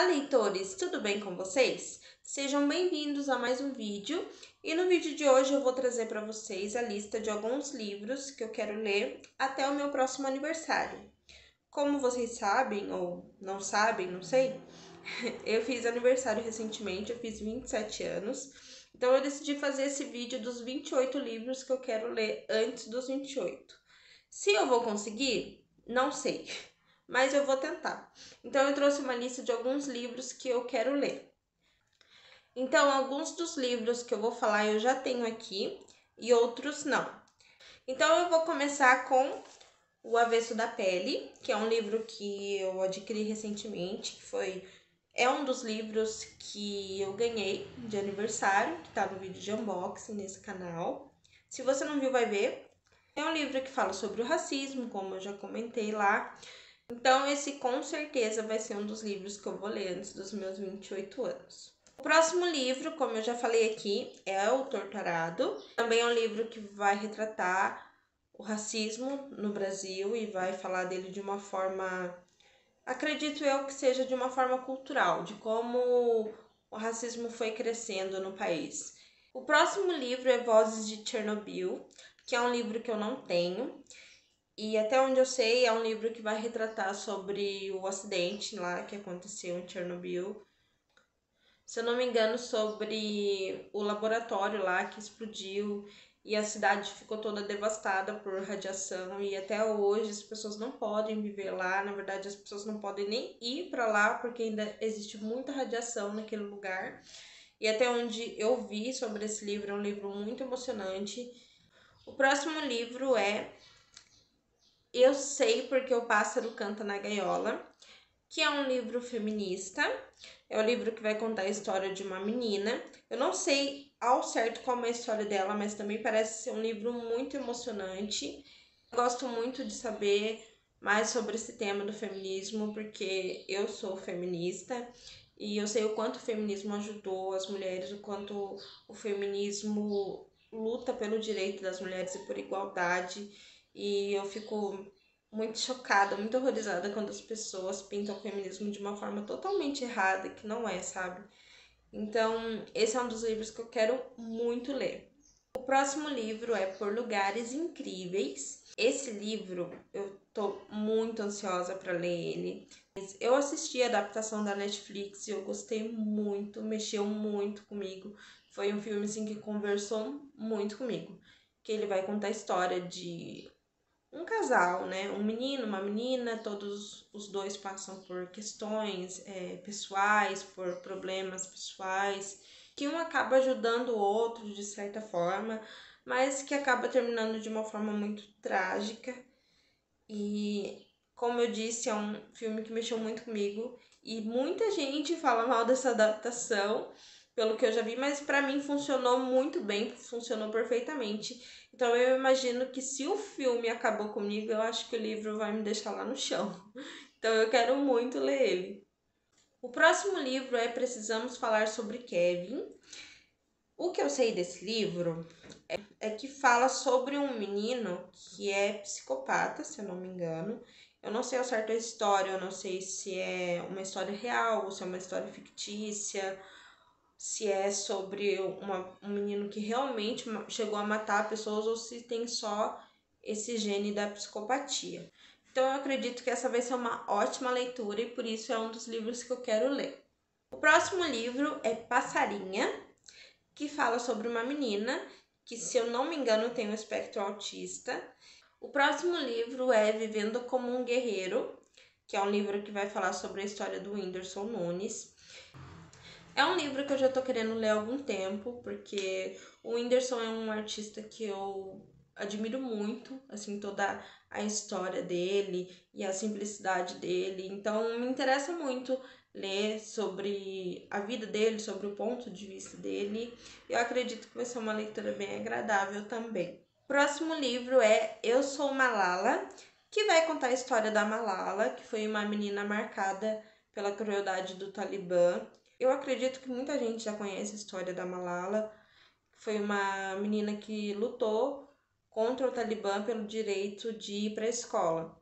leitores, tudo bem com vocês? Sejam bem-vindos a mais um vídeo e no vídeo de hoje eu vou trazer para vocês a lista de alguns livros que eu quero ler até o meu próximo aniversário. Como vocês sabem ou não sabem, não sei, eu fiz aniversário recentemente, eu fiz 27 anos, então eu decidi fazer esse vídeo dos 28 livros que eu quero ler antes dos 28. Se eu vou conseguir, não sei, mas eu vou tentar. Então eu trouxe uma lista de alguns livros que eu quero ler. Então, alguns dos livros que eu vou falar eu já tenho aqui e outros não. Então eu vou começar com O Avesso da Pele, que é um livro que eu adquiri recentemente, é um dos livros que eu ganhei de aniversário, que tá no vídeo de unboxing nesse canal. Se você não viu, vai ver. É um livro que fala sobre o racismo, como eu já comentei lá. Então, esse com certeza vai ser um dos livros que eu vou ler antes dos meus 28 anos. O próximo livro, como eu já falei aqui, é O Torturado. Também é um livro que vai retratar o racismo no Brasil e vai falar dele de uma forma, acredito eu que seja de uma forma cultural, de como o racismo foi crescendo no país. O próximo livro é Vozes de Chernobyl, que é um livro que eu não tenho. E até onde eu sei, é um livro que vai retratar sobre o acidente lá que aconteceu em Chernobyl. Se eu não me engano, sobre o laboratório lá que explodiu e a cidade ficou toda devastada por radiação. E até hoje as pessoas não podem viver lá. Na verdade, as pessoas não podem nem ir para lá porque ainda existe muita radiação naquele lugar. E até onde eu vi sobre esse livro, é um livro muito emocionante. O próximo livro é Eu Sei Porque o Pássaro Canta na Gaiola, que é um livro feminista. É o livro que vai contar a história de uma menina. Eu não sei ao certo qual é a história dela, mas também parece ser um livro muito emocionante. Eu gosto muito de saber mais sobre esse tema do feminismo, porque eu sou feminista e eu sei o quanto o feminismo ajudou as mulheres, o quanto o feminismo luta pelo direito das mulheres e por igualdade. E eu fico muito chocada, muito horrorizada quando as pessoas pintam o feminismo de uma forma totalmente errada, que não é, sabe? Então, esse é um dos livros que eu quero muito ler. O próximo livro é Por Lugares Incríveis. Esse livro, eu tô muito ansiosa para ler ele. Eu assisti a adaptação da Netflix e eu gostei muito, mexeu muito comigo. Foi um filme assim que conversou muito comigo. Que ele vai contar a história de um casal, né? Um menino, uma menina, todos os dois passam por questões pessoais, por problemas pessoais, que um acaba ajudando o outro de certa forma, mas que acaba terminando de uma forma muito trágica. E, como eu disse, é um filme que mexeu muito comigo e muita gente fala mal dessa adaptação, pelo que eu já vi, mas para mim funcionou muito bem, funcionou perfeitamente. Então eu imagino que se o filme acabou comigo, eu acho que o livro vai me deixar lá no chão. Então eu quero muito ler ele. O próximo livro é Precisamos Falar sobre Kevin. O que eu sei desse livro é que fala sobre um menino que é psicopata, se eu não me engano. Eu não sei ao certo a história, eu não sei se é uma história real ou se é uma história fictícia, se é sobre um menino que realmente chegou a matar pessoas ou se tem só esse gene da psicopatia. Então eu acredito que essa vai ser uma ótima leitura e por isso é um dos livros que eu quero ler. O próximo livro é Passarinha, que fala sobre uma menina que, se eu não me engano, tem um espectro autista. O próximo livro é Vivendo como um Guerreiro, que é um livro que vai falar sobre a história do Whindersson Nunes. É um livro que eu já tô querendo ler há algum tempo, porque o Whindersson é um artista que eu admiro muito, assim, toda a história dele e a simplicidade dele. Então, me interessa muito ler sobre a vida dele, sobre o ponto de vista dele. Eu acredito que vai ser uma leitura bem agradável também. O próximo livro é Eu Sou Malala, que vai contar a história da Malala, que foi uma menina marcada pela crueldade do Talibã. Eu acredito que muita gente já conhece a história da Malala. Foi uma menina que lutou contra o Talibã pelo direito de ir para a escola.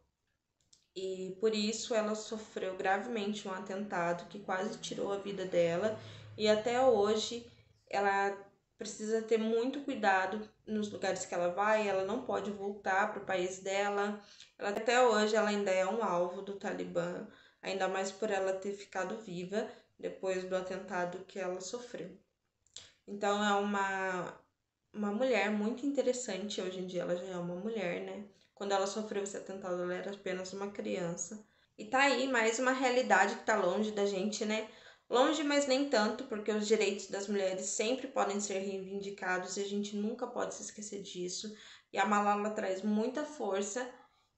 e por isso ela sofreu gravemente um atentado que quase tirou a vida dela, e até hoje ela precisa ter muito cuidado nos lugares que ela vai, ela não pode voltar para o país dela. Até hoje ela ainda é um alvo do Talibã, ainda mais por ela ter ficado viva depois do atentado que ela sofreu. Então é uma mulher muito interessante, hoje em dia ela já é uma mulher, né? Quando ela sofreu esse atentado, ela era apenas uma criança. E tá aí mais uma realidade que tá longe da gente, né? Longe, mas nem tanto, porque os direitos das mulheres sempre podem ser reivindicados e a gente nunca pode se esquecer disso. E a Malala traz muita força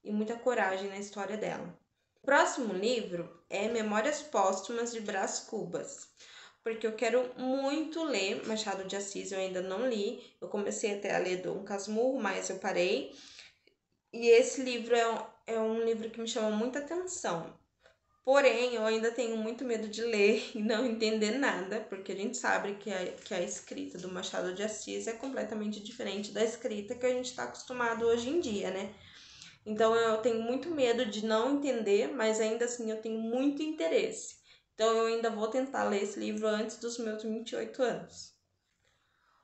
e muita coragem na história dela. O próximo livro é Memórias Póstumas de Brás Cubas, porque eu quero muito ler Machado de Assis, eu ainda não li. Eu comecei até a ler Dom Casmurro, mas eu parei. E esse livro é um livro que me chama muita atenção. Porém, eu ainda tenho muito medo de ler e não entender nada, porque a gente sabe que a escrita do Machado de Assis é completamente diferente da escrita que a gente está acostumado hoje em dia, né? Então eu tenho muito medo de não entender, mas ainda assim eu tenho muito interesse. Então eu ainda vou tentar ler esse livro antes dos meus 28 anos.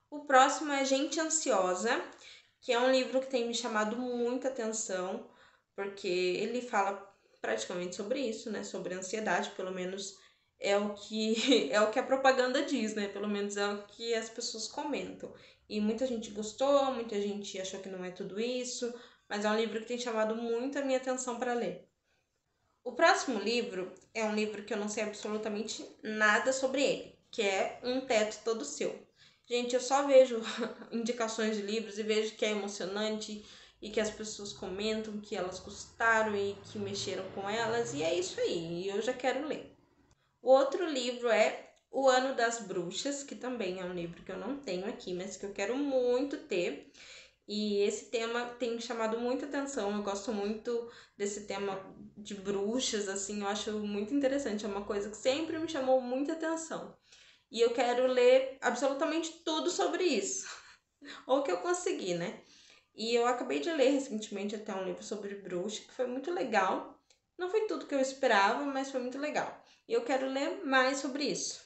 O próximo é Gente Ansiosa, que é um livro que tem me chamado muita atenção, porque ele fala praticamente sobre isso, né? Sobre ansiedade, pelo menos é o que é o que a propaganda diz, né? Pelo menos é o que as pessoas comentam. E muita gente gostou, muita gente achou que não é tudo isso, mas é um livro que tem chamado muito a minha atenção para ler. O próximo livro é um livro que eu não sei absolutamente nada sobre ele, que é Um Teto Todo Seu. Gente, eu só vejo indicações de livros e vejo que é emocionante e que as pessoas comentam que elas gostaram e que mexeram com elas, e é isso aí, eu já quero ler. O outro livro é O Ano das Bruxas, que também é um livro que eu não tenho aqui, mas que eu quero muito ter. E esse tema tem me chamado muita atenção. Eu gosto muito desse tema de bruxas, assim, eu acho muito interessante. É uma coisa que sempre me chamou muita atenção. E eu quero ler absolutamente tudo sobre isso. Ou que eu consegui, né? E eu acabei de ler recentemente até um livro sobre bruxa, que foi muito legal. Não foi tudo que eu esperava, mas foi muito legal. E eu quero ler mais sobre isso.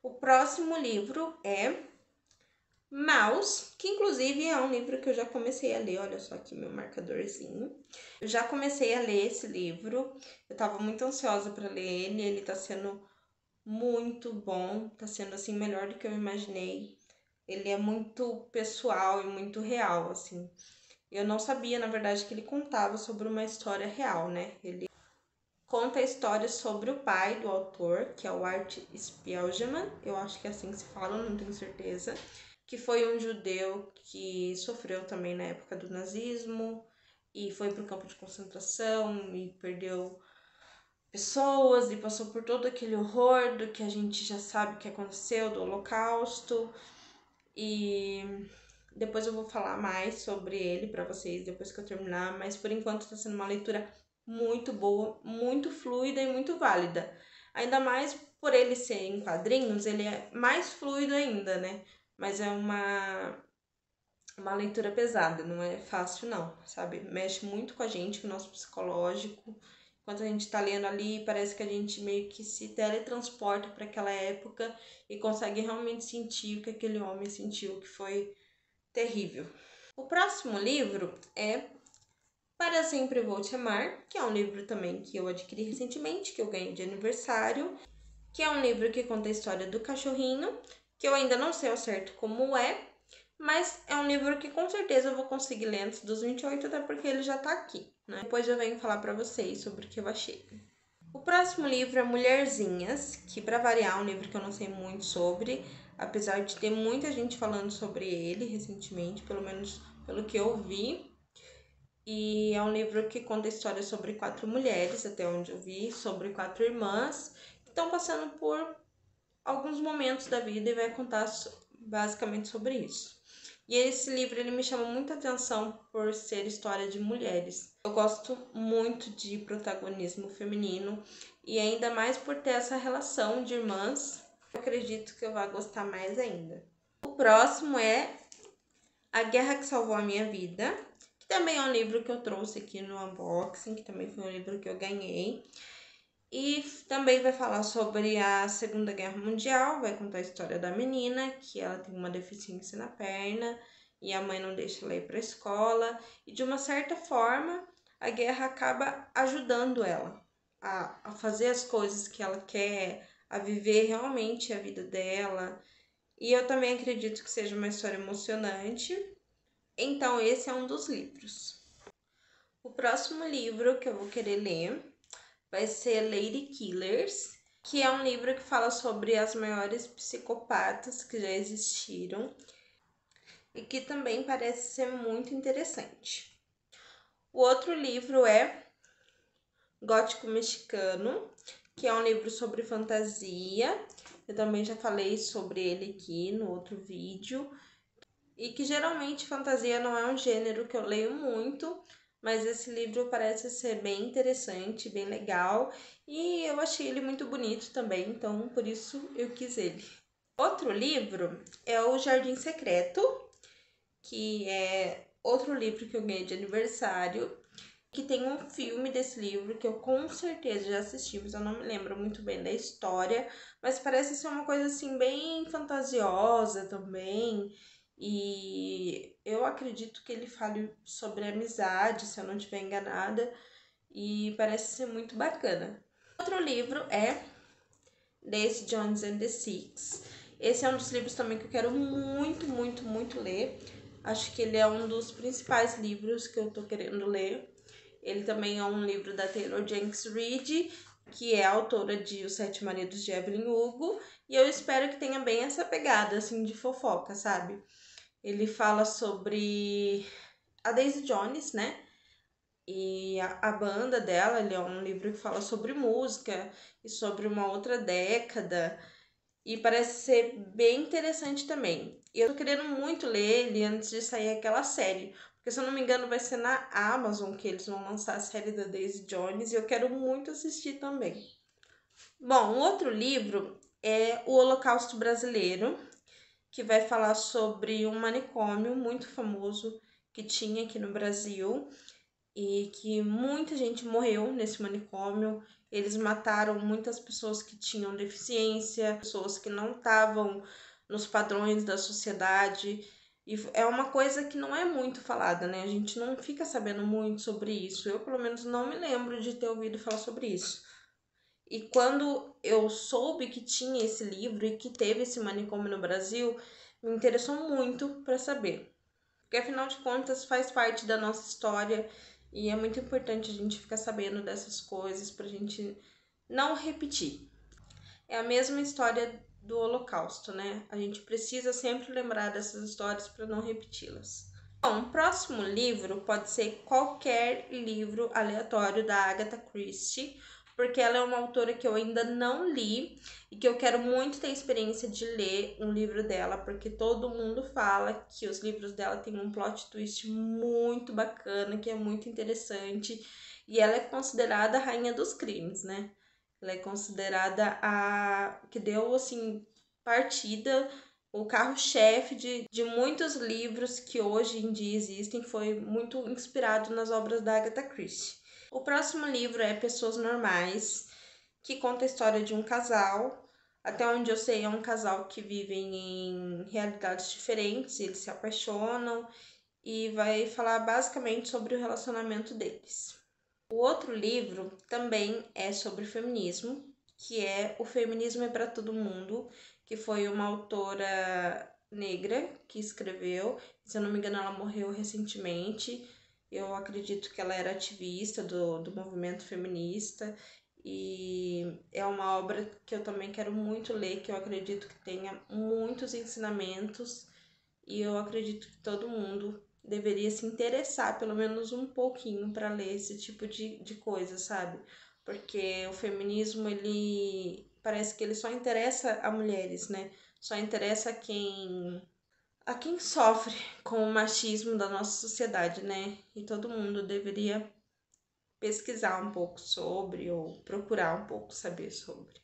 O próximo livro é Maus, que inclusive é um livro que eu já comecei a ler. Olha só aqui meu marcadorzinho. Eu já comecei a ler esse livro. Eu tava muito ansiosa para ler ele. Ele tá sendo muito bom, tá sendo assim melhor do que eu imaginei. Ele é muito pessoal e muito real, assim. Eu não sabia, na verdade, que ele contava sobre uma história real, né? Ele conta a história sobre o pai do autor, que é o Art Spiegelman, eu acho que é assim que se fala, não tenho certeza, que foi um judeu que sofreu também na época do nazismo e foi para o campo de concentração e perdeu pessoas e passou por todo aquele horror do que a gente já sabe que aconteceu, do Holocausto. E depois eu vou falar mais sobre ele para vocês depois que eu terminar, mas por enquanto está sendo uma leitura muito boa, muito fluida e muito válida. Ainda mais por ele ser em quadrinhos, ele é mais fluido ainda, né? Mas é uma leitura pesada, não é fácil não, sabe? Mexe muito com a gente, com o nosso psicológico. Enquanto a gente tá lendo ali, parece que a gente meio que se teletransporta para aquela época e consegue realmente sentir o que aquele homem sentiu, que foi terrível. O próximo livro é Para Sempre Vou Te Amar, que é um livro também que eu adquiri recentemente, que eu ganhei de aniversário, que é um livro que conta a história do cachorrinho, que eu ainda não sei ao certo como é, mas é um livro que com certeza eu vou conseguir ler antes dos 28, até porque ele já tá aqui, né? Depois eu venho falar pra vocês sobre o que eu achei. O próximo livro é Mulherzinhas, que para variar é um livro que eu não sei muito sobre, apesar de ter muita gente falando sobre ele recentemente, pelo menos pelo que eu vi. E é um livro que conta a história sobre 4 mulheres, até onde eu vi, sobre 4 irmãs, que estão passando por alguns momentos da vida e vai contar basicamente sobre isso. E esse livro ele me chama muita atenção por ser história de mulheres. Eu gosto muito de protagonismo feminino e ainda mais por ter essa relação de irmãs. Eu acredito que eu vou gostar mais ainda. O próximo é A Guerra que Salvou a Minha Vida, que Também é um livro que eu trouxe aqui no unboxing, que também foi um livro que eu ganhei. E também vai falar sobre a Segunda Guerra Mundial, vai contar a história da menina, que ela tem uma deficiência na perna e a mãe não deixa ela ir para a escola. E de uma certa forma, a guerra acaba ajudando ela a fazer as coisas que ela quer, a viver realmente a vida dela. E eu também acredito que seja uma história emocionante. Então, esse é um dos livros. O próximo livro que eu vou querer ler vai ser Lady Killers, que é um livro que fala sobre as maiores psicopatas que já existiram e que também parece ser muito interessante. O outro livro é Gótico Mexicano, que é um livro sobre fantasia. Eu também já falei sobre ele aqui no outro vídeo. E que geralmente fantasia não é um gênero que eu leio muito, mas esse livro parece ser bem interessante, bem legal, e eu achei ele muito bonito também, então por isso eu quis ele. Outro livro é O Jardim Secreto, que é outro livro que eu ganhei de aniversário, que tem um filme desse livro que eu com certeza já assisti, mas eu não me lembro muito bem da história, mas parece ser uma coisa assim bem fantasiosa também. E eu acredito que ele fale sobre amizade, se eu não estiver enganada, e parece ser muito bacana. Outro livro é Daisy Jones and the Six. Esse é um dos livros também que eu quero muito ler. Acho que ele é um dos principais livros que eu tô querendo ler. Ele também é um livro da Taylor Jenkins Reid, que é autora de Os Sete Maridos de Evelyn Hugo, e eu espero que tenha bem essa pegada, assim, de fofoca, sabe? Ele fala sobre a Daisy Jones, né? E a banda dela, ele é um livro que fala sobre música e sobre uma outra década, e parece ser bem interessante também. E eu tô querendo muito ler ele antes de sair aquela série. Porque se eu não me engano vai ser na Amazon que eles vão lançar a série da Daisy Jones. E eu quero muito assistir também. Bom, um outro livro é O Holocausto Brasileiro, que vai falar sobre um manicômio muito famoso que tinha aqui no Brasil e que muita gente morreu nesse manicômio. Eles mataram muitas pessoas que tinham deficiência, pessoas que não estavam nos padrões da sociedade. E é uma coisa que não é muito falada, né? A gente não fica sabendo muito sobre isso. Eu, pelo menos, não me lembro de ter ouvido falar sobre isso. E quando eu soube que tinha esse livro e que teve esse manicômio no Brasil, me interessou muito para saber. Porque afinal de contas faz parte da nossa história e é muito importante a gente ficar sabendo dessas coisas pra gente não repetir. É a mesma história do Holocausto, né? A gente precisa sempre lembrar dessas histórias para não repeti-las. Bom, o próximo livro pode ser qualquer livro aleatório da Agatha Christie, porque ela é uma autora que eu ainda não li e que eu quero muito ter a experiência de ler um livro dela, porque todo mundo fala que os livros dela têm um plot twist muito bacana, que é muito interessante, e ela é considerada a rainha dos crimes, né? Ela é considerada a que deu assim partida, o carro-chefe de muitos livros que hoje em dia existem, foi muito inspirado nas obras da Agatha Christie. O próximo livro é Pessoas Normais, que conta a história de um casal. Até onde eu sei, é um casal que vivem em realidades diferentes, eles se apaixonam e vai falar basicamente sobre o relacionamento deles. O outro livro também é sobre feminismo, que é O Feminismo é para Todo Mundo, que foi uma autora negra que escreveu. Se eu não me engano, ela morreu recentemente. Eu acredito que ela era ativista do movimento feminista. E é uma obra que eu também quero muito ler, que eu acredito que tenha muitos ensinamentos. E eu acredito que todo mundo deveria se interessar pelo menos um pouquinho para ler esse tipo de coisa, sabe? Porque o feminismo, ele parece que ele só interessa a mulheres, né? Só interessa a quem sofre com o machismo da nossa sociedade, né? E todo mundo deveria pesquisar um pouco sobre ou procurar um pouco saber sobre.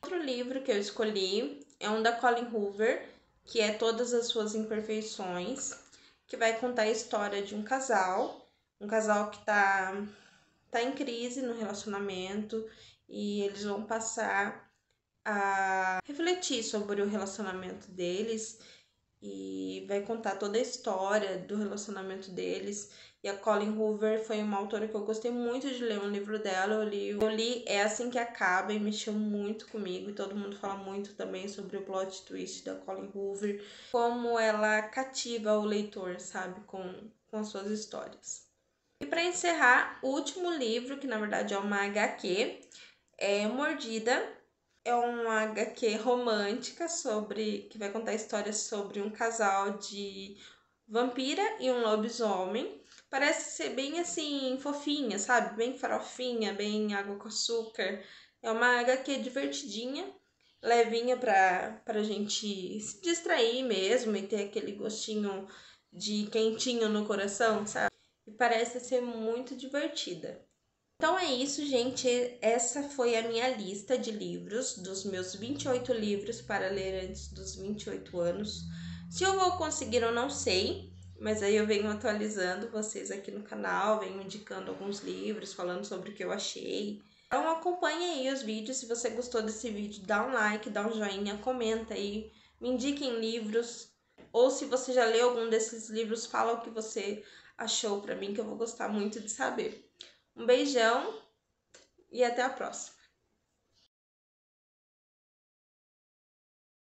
Outro livro que eu escolhi é um da Colleen Hoover, que é Todas as Suas Imperfeições. que vai contar a história de um casal que tá em crise no relacionamento e eles vão passar a refletir sobre o relacionamento deles e vai contar toda a história do relacionamento deles. E a Colleen Hoover foi uma autora que eu gostei muito de ler um livro dela. Eu li É Assim Que Acaba e mexeu muito comigo. E todo mundo fala muito também sobre o plot twist da Colleen Hoover, como ela cativa o leitor, sabe, com as suas histórias. E para encerrar, o último livro, que na verdade é uma HQ, é Mordida. É uma HQ romântica que vai contar histórias sobre um casal de vampira e um lobisomem. Parece ser bem assim, fofinha, sabe? Bem farofinha, bem água com açúcar. É uma HQ divertidinha, levinha pra gente se distrair mesmo e ter aquele gostinho de quentinho no coração, sabe? E parece ser muito divertida. Então é isso, gente. Essa foi a minha lista de livros, dos meus 28 livros para ler antes dos 28 anos. Se eu vou conseguir, eu não sei, mas aí eu venho atualizando vocês aqui no canal, venho indicando alguns livros, falando sobre o que eu achei. Então acompanhe aí os vídeos. Se você gostou desse vídeo, dá um like, dá um joinha, comenta aí, me indiquem livros. Ou se você já leu algum desses livros, fala o que você achou pra mim, que eu vou gostar muito de saber. Um beijão e até a próxima!